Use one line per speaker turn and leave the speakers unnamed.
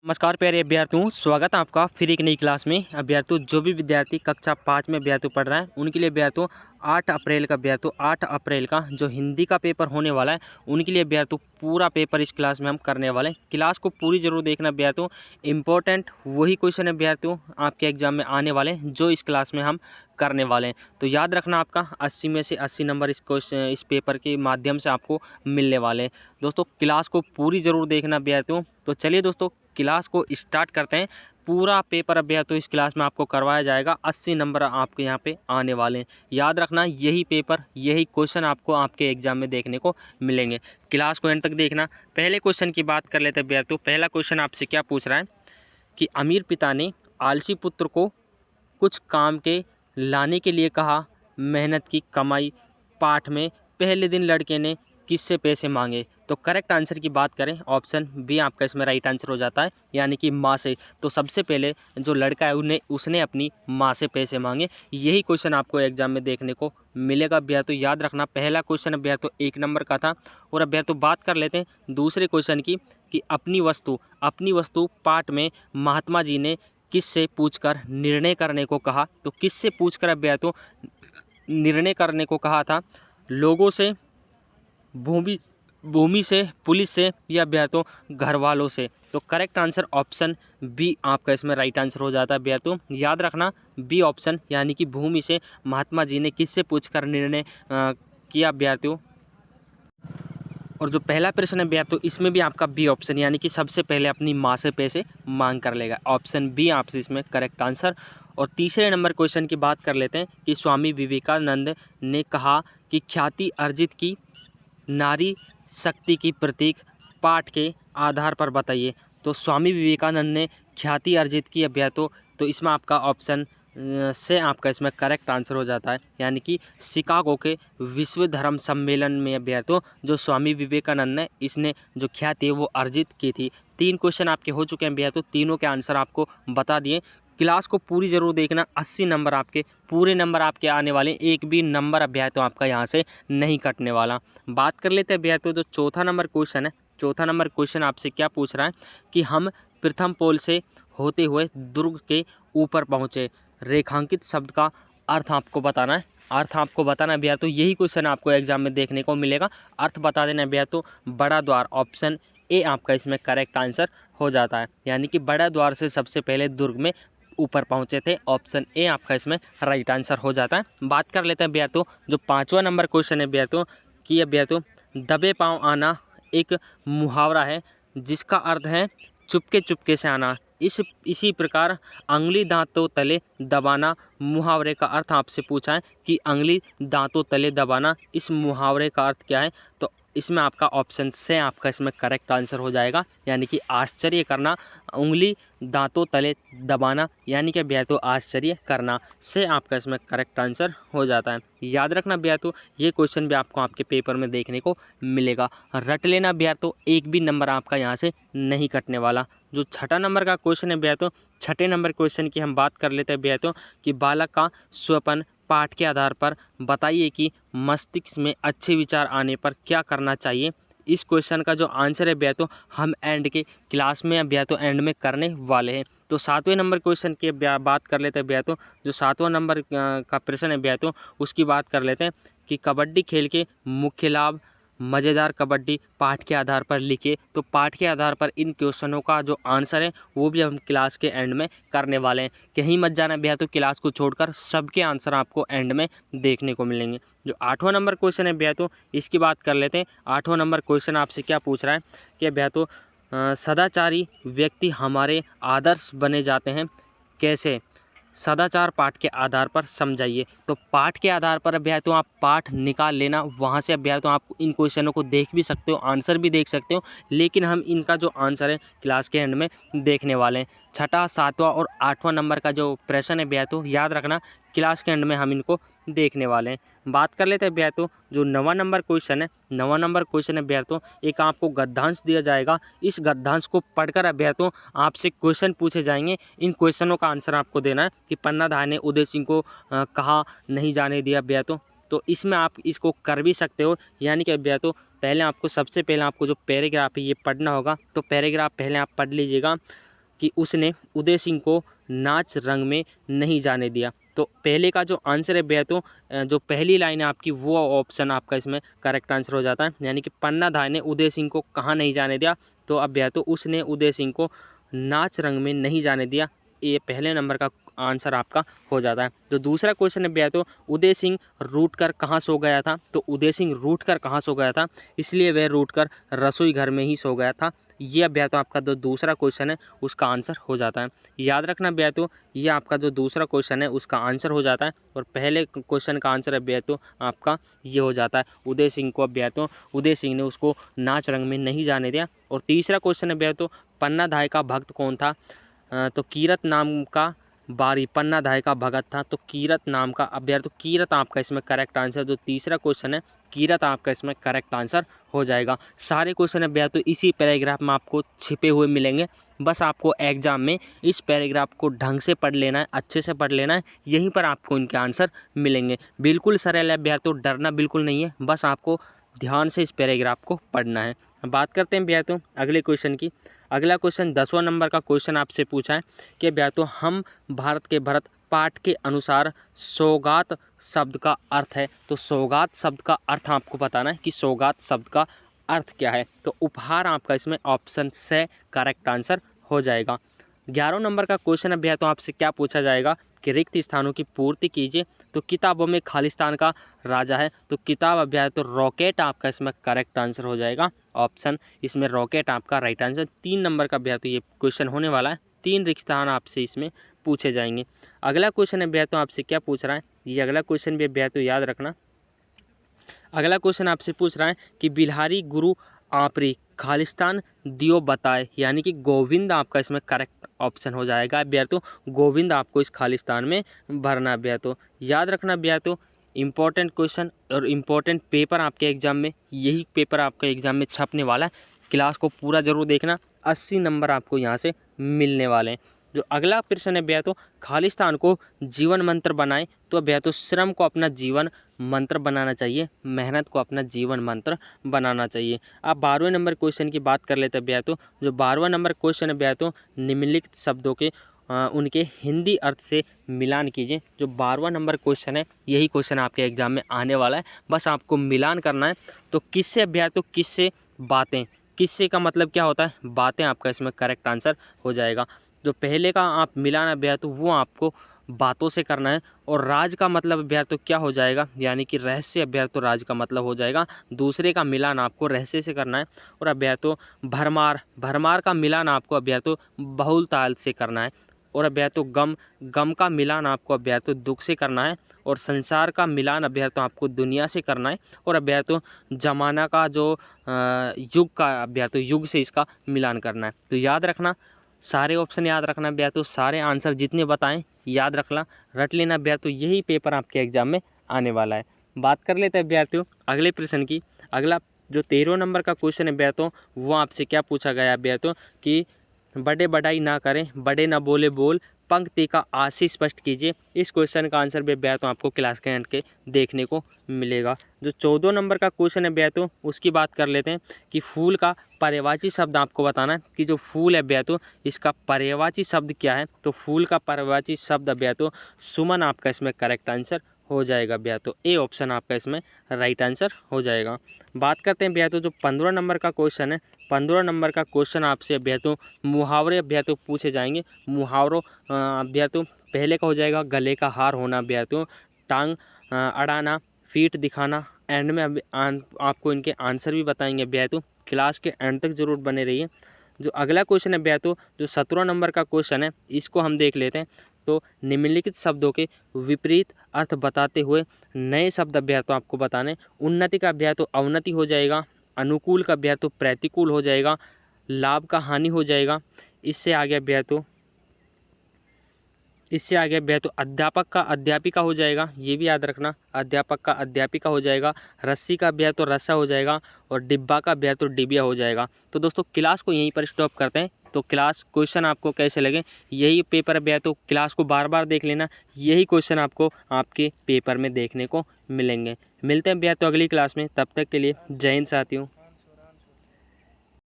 नमस्कार प्यारे अभ्यर्थियों, स्वागत है आपका फिर एक नई क्लास में। अभ्यर्थियों, जो भी विद्यार्थी कक्षा 5 में अभ्यर्थियों पढ़ रहा है उनके लिए अभ्यर्थियों 8 अप्रैल का जो हिंदी का पेपर होने वाला है उनके लिए अभ्यर्थियों पूरा पेपर इस क्लास में हम करने वाले हैं। क्लास को पूरी जरूर देखना अभ्यर्थियों, इंपॉर्टेंट वही क्वेश्चन अभ्यर्थियों आपके एग्जाम में आने वाले हैं जो इस क्लास में हम करने वाले हैं। तो याद रखना, आपका 80 में से 80 नंबर इस पेपर के माध्यम से आपको मिलने वाले हैं। दोस्तों, क्लास को पूरी ज़रूर देखना अभ्यर्थियों। तो चलिए दोस्तों, क्लास को स्टार्ट करते हैं। पूरा पेपर अभ्यर्थियों इस क्लास में आपको करवाया जाएगा। 80 नंबर आपके यहाँ पे आने वाले हैं। याद रखना, यही पेपर यही क्वेश्चन आपको आपके एग्जाम में देखने को मिलेंगे। क्लास को एंड तक देखना। पहले क्वेश्चन की बात कर लेते हैं अभ्यर्थियों। पहला क्वेश्चन आपसे क्या पूछ रहा है कि अमीर पिता ने आलसी पुत्र को कुछ काम के लाने के लिए कहा। मेहनत की कमाई पाठ में पहले दिन लड़के ने किससे पैसे मांगे? तो करेक्ट आंसर की बात करें, ऑप्शन बी आपका इसमें राइट आंसर हो जाता है, यानी कि माँ से। तो सबसे पहले जो लड़का है उसने अपनी माँ से पैसे मांगे। यही क्वेश्चन आपको एग्जाम में देखने को मिलेगा अभ्यर्थियों। याद रखना, पहला क्वेश्चन अभ्यर्थियों 1 नंबर का था। और अभ्यर्थियों बात कर लेते हैं दूसरे क्वेश्चन की कि अपनी वस्तु पाठ में महात्मा जी ने किससे पूछकर निर्णय करने को कहा? तो किससे पूछकर अभ्यर्थियों निर्णय करने को कहा था? लोगों से, भूमि से, पुलिस से, या अभ्यर्थियों घर वालों से? तो करेक्ट आंसर ऑप्शन बी आपका इसमें राइट आंसर हो जाता है अभ्यर्थियों। याद रखना, बी ऑप्शन यानी कि भूमि से महात्मा जी ने किससे पूछकर निर्णय किया अभ्यर्थियों। और जो पहला प्रश्न है अभ्यर्थियों, इसमें भी आपका बी ऑप्शन यानी कि सबसे पहले अपनी माँ से पैसे मांग कर लेगा। ऑप्शन बी आपसे इसमें करेक्ट आंसर। और तीसरे नंबर क्वेश्चन की बात कर लेते हैं कि स्वामी विवेकानंद ने कहा कि ख्याति अर्जित की नारी शक्ति की प्रतीक पाठ के आधार पर बताइए। तो स्वामी विवेकानंद ने ख्याति अर्जित की अभ्यर्थियों, तो इसमें आपका ऑप्शन से आपका इसमें करेक्ट आंसर हो जाता है, यानी कि शिकागो के विश्व धर्म सम्मेलन में अभ्यर्थियों जो स्वामी विवेकानंद ने इसने जो ख्याति है वो अर्जित की थी। 3 क्वेश्चन आपके हो चुके हैं अभ्यर्थियों, तीनों के आंसर आपको बता दिए। क्लास को पूरी जरूर देखना। 80 नंबर आपके पूरे नंबर आपके आने वाले, एक भी नंबर अभ्यर्थियों आपका यहाँ से नहीं कटने वाला। बात कर लेते हैं अभ्यर्थियों, जो चौथा नंबर क्वेश्चन है। चौथा नंबर क्वेश्चन आपसे क्या पूछ रहा है कि हम प्रथम पोल से होते हुए दुर्ग के ऊपर पहुँचे। रेखांकित शब्द का अर्थ आपको बताना है। अर्थ आपको बताना है अभ्यर्थियों, यही क्वेश्चन आपको एग्जाम में देखने को मिलेगा। अर्थ बता देना अभ्यर्थियों। बड़ा द्वार, ऑप्शन ए आपका इसमें करेक्ट आंसर हो जाता है, यानी कि बड़ा द्वार से सबसे पहले दुर्ग में ऊपर पहुंचे थे। ऑप्शन ए आपका इसमें राइट आंसर हो जाता है। बात कर लेते हैं अभ्यर्थियों, जो 5वां नंबर क्वेश्चन है अभ्यर्थियों कि अभ्यर्थियों दबे पांव आना एक मुहावरा है जिसका अर्थ है चुपके चुपके से आना। इसी प्रकार अंगुली दांतों तले दबाना मुहावरे का अर्थ आपसे पूछा है कि अंगुली दांतों तले दबाना, इस मुहावरे का अर्थ क्या है? तो इसमें आपका ऑप्शन से आपका इसमें करेक्ट आंसर हो जाएगा, यानी कि आश्चर्य करना। उंगली दांतों तले दबाना यानी कि अभ्यर्थियों आश्चर्य करना से आपका इसमें करेक्ट आंसर हो जाता है। याद रखना अभ्यर्थियों, ये क्वेश्चन भी आपको आपके पेपर में देखने को मिलेगा। रट लेना अभ्यर्थियों, एक भी नंबर आपका यहाँ से नहीं कटने वाला। जो छठा नंबर का क्वेश्चन है अभ्यर्थियों, छठे नंबर क्वेश्चन की हम बात कर लेते हैं अभ्यर्थियों कि बालक का स्वपन पाठ के आधार पर बताइए कि मस्तिष्क में अच्छे विचार आने पर क्या करना चाहिए। इस क्वेश्चन का जो आंसर है अभ्यर्थियों हम एंड के क्लास में अभ्यर्थियों एंड में करने वाले हैं। तो 7वें नंबर क्वेश्चन की बात कर लेते हैं अभ्यर्थियों। जो 7वां नंबर का प्रश्न है अभ्यर्थियों उसकी बात कर लेते हैं कि कबड्डी खेल के मुख्य लाभ मज़ेदार कबड्डी पाठ के आधार पर लिखिए। तो पाठ के आधार पर इन क्वेश्चनों का जो आंसर है वो भी हम क्लास के एंड में करने वाले हैं। कहीं मत जाना भैया, तो क्लास को छोड़कर सबके आंसर आपको एंड में देखने को मिलेंगे। जो 8वां नंबर क्वेश्चन है भैया, तो इसकी बात कर लेते हैं। 8वां नंबर क्वेश्चन आपसे क्या पूछ रहा है कि भैया तो सदाचारी व्यक्ति हमारे आदर्श बने जाते हैं कैसे? सदाचार पाठ के आधार पर समझाइए। तो पाठ के आधार पर अभ्यर्थियों आप पाठ निकाल लेना, वहाँ से अभ्यर्थियों आप इन क्वेश्चनों को देख भी सकते हो, आंसर भी देख सकते हो, लेकिन हम इनका जो आंसर है क्लास के एंड में देखने वाले हैं। छठा, 7वां और 8वां नंबर का जो प्रश्न है अभ्यर्थियों याद रखना, क्लास के एंड में हम इनको देखने वाले हैं। बात कर लेते हैं अभ्यर्थियों, जो 9वां नंबर क्वेश्चन है। 9वां नंबर क्वेश्चन है अभ्यर्थियों, एक आपको गद्यांश दिया जाएगा। इस गद्यांश को पढ़कर अभ्यर्थियों आपसे क्वेश्चन पूछे जाएंगे। इन क्वेश्चनों का आंसर आपको देना है कि पन्नाधार ने उदय सिंह को कहा नहीं जाने दिया अभ्यर्थियों। तो इसमें आप इसको कर भी सकते हो, यानी कि अभ्यर्थियों सबसे पहले आपको जो पैराग्राफ है ये पढ़ना होगा। तो पैराग्राफ पहले आप पढ़ लीजिएगा। कि उसने उदय सिंह को नाच रंग में नहीं जाने दिया। तो पहले का जो आंसर है भैया तो जो पहली लाइन है आपकी वो ऑप्शन आपका इसमें करेक्ट आंसर हो जाता है, यानी कि पन्नाधाय ने उदय सिंह को कहाँ नहीं जाने दिया, तो अब भैया तो उसने उदय सिंह को नाच रंग में नहीं जाने दिया, ये पहले नंबर का आंसर आपका हो जाता है। तो दूसरा क्वेश्चन है भैया तो उदय सिंह रूठ कर कहाँ सो गया था, तो उदय सिंह रूठ कर कहाँ सो गया था, इसलिए वह रूठ कर रसोई घर में ही सो गया था। ये भैया तो आपका जो दूसरा क्वेश्चन है उसका आंसर हो जाता है। याद रखना भैया तो ये आपका जो दूसरा क्वेश्चन है उसका आंसर हो जाता है, और पहले क्वेश्चन का आंसर है भैया तो आपका ये हो जाता है उदय सिंह को भैया तो उदय सिंह ने उसको नाच रंग में नहीं जाने दिया। और तीसरा क्वेश्चन है भैया तो पन्नाधाय का भक्त कौन था, तो कीरत नाम का बारी पन्नाधाय का भगत था, तो कीरत नाम का अभ्यर्थ, तो कीरत आपका इसमें करेक्ट आंसर, जो तीसरा क्वेश्चन है कीरत आपका इसमें करेक्ट आंसर हो जाएगा। सारे क्वेश्चन है भैया तो इसी पैराग्राफ में आपको छिपे हुए मिलेंगे, बस आपको एग्जाम में इस पैराग्राफ को ढंग से पढ़ लेना है, अच्छे से पढ़ लेना है, यहीं पर आपको इनके आंसर मिलेंगे। बिल्कुल सरल है भैया तो, डरना बिल्कुल नहीं है, बस आपको ध्यान से इस पैराग्राफ को पढ़ना है। बात करते हैं भैया तो अगले क्वेश्चन की। अगला क्वेश्चन 10वां नंबर का क्वेश्चन आपसे पूछा है कि भैया तो हम भारत के भरत पाठ के अनुसार सौगात शब्द का अर्थ है, तो सौगात शब्द का अर्थ आपको बताना है कि सौगात शब्द का अर्थ क्या है, तो उपहार आपका इसमें ऑप्शन से करेक्ट आंसर हो जाएगा। 11वां नंबर का क्वेश्चन है भैया तो आपसे क्या पूछा जाएगा कि रिक्त स्थानों की पूर्ति कीजिए, तो किताबों में खालिस्तान का राजा है, तो किताब अभ्याय तो रॉकेट आपका इसमें करेक्ट आंसर हो जाएगा, ऑप्शन इसमें रॉकेट आपका राइट आंसर। 3 नंबर का भैया तो ये क्वेश्चन होने वाला है, 3 रिक्त स्थान आपसे इसमें पूछे जाएंगे। अगला क्वेश्चन है भैया तो आपसे क्या पूछ रहा है, ये अगला क्वेश्चन भी भैया तो याद रखना। अगला क्वेश्चन आपसे पूछ रहा है कि बिल्हारी गुरु आपरी खालिस्तान दियो बताए, यानी कि गोविंद आपका इसमें करेक्ट ऑप्शन हो जाएगा भैया तो गोविंद आपको इस खालिस्तान में भरना भैया तो। याद रखना भैया तो इम्पोर्टेंट क्वेश्चन और इम्पोर्टेंट पेपर आपके एग्जाम में, यही पेपर आपके एग्जाम में छपने वाला है, क्लास को पूरा जरूर देखना, 80 नंबर आपको यहाँ से मिलने वाले हैं। जो अगला प्रश्न है भैया तो खालिस्तान को जीवन मंत्र बनाए, तो भैया तो श्रम को अपना जीवन मंत्र बनाना चाहिए, मेहनत को अपना जीवन मंत्र बनाना चाहिए। अब 12वें नंबर क्वेश्चन की बात कर लेते हैं भैया तो जो 12वां नंबर क्वेश्चन है भैया तो निम्नलिखित शब्दों के उनके हिंदी अर्थ से मिलान कीजिए। जो 12वां नंबर क्वेश्चन है यही क्वेश्चन आपके एग्जाम में आने वाला है, बस आपको मिलान करना है। तो किससे भैया तो किससे बातें, किससे का मतलब क्या होता है बातें, आपका इसमें करेक्ट आंसर हो जाएगा। जो पहले का आप मिलाना भैया तो वो आपको बातों से करना है, और राज का मतलब अभ्यास तो क्या हो जाएगा, यानी कि रहस्य अभ्यास तो राज का मतलब हो जाएगा, दूसरे का मिलान आपको रहस्य से करना है। और अभ्यास तो भरमार, भरमार का मिलान आपको अभ्यास तो बहुलताल से करना है। और अभ्यास तो गम, गम का मिलान आपको अभ्यास तो दुख से करना है। और संसार का मिलान अभ्यास तो आपको दुनिया से करना है। और अभ्यास तो जमाना का जो युग का अभ्यास तो युग से इसका मिलान करना है। तो याद रखना, सारे ऑप्शन याद रखना भैया तो, सारे आंसर जितने बताएं याद रखना, रट लेना भैया तो, यही पेपर आपके एग्जाम में आने वाला है। बात कर लेते हैं विद्यार्थियों अगले प्रश्न की। अगला जो 13 नंबर का क्वेश्चन है भैया तो वो आपसे क्या पूछा गया है भैया तो कि बड़े बढ़ाई ना करें, बड़े ना बोले बोल, पंक्ति का आशय स्पष्ट कीजिए। इस क्वेश्चन का आंसर भी भैया तो आपको क्लास के एंड के देखने को मिलेगा। जो 14 नंबर का क्वेश्चन है भैया तो उसकी बात कर लेते हैं कि फूल का पर्यायवाची शब्द आपको बताना है कि जो फूल है भैया तो इसका पर्यायवाची शब्द क्या है। तो फूल का पर्यायवाची शब्द भैया तो सुमन आपका इसमें करेक्ट आंसर हो जाएगा भैया तो, ए ऑप्शन आपका इसमें राइट आंसर हो जाएगा। बात करते हैं भैया तो जो 15 नंबर का क्वेश्चन है, 15 नंबर का क्वेश्चन आपसे भैया तो मुहावरे भैया तो पूछे जाएंगे। मुहावरों भैया तो पहले का हो जाएगा गले का हार होना भैया तो, टांग अड़ाना, फीट दिखाना। एंड में आपको इनके आंसर भी बताएंगे भैया तो, क्लास के एंड तक जरूर बने रहिए। जो अगला क्वेश्चन है भैया तो जो 17 नंबर का क्वेश्चन है इसको हम देख लेते हैं। तो निम्नलिखित शब्दों के विपरीत अर्थ बताते हुए नए शब्द अभ्यास तो आपको बताने। उन्नति का अभ्यास तो अवनति हो जाएगा, अनुकूल का अभ्यास तो प्रतिकूल हो जाएगा, लाभ का हानि हो जाएगा। इससे आगे अभ्यास तो अध्यापक का अध्यापिका हो जाएगा, ये भी याद रखना, अध्यापक का अध्यापिका हो जाएगा। रस्सी का अभ्यास तो रस्सा हो जाएगा, और डिब्बा का अभ्यास तो डिबिया हो जाएगा। तो दोस्तों क्लास को यहीं पर स्टॉप करते हैं। तो क्लास क्वेश्चन आपको कैसे लगे, यही पेपर अभ्यास तो क्लास को बार बार देख लेना, यही क्वेश्चन आपको आपके पेपर में देखने को मिलेंगे। मिलते हैं अभ्यास तो अगली क्लास में, तब तक के लिए जय हिंद साथियों।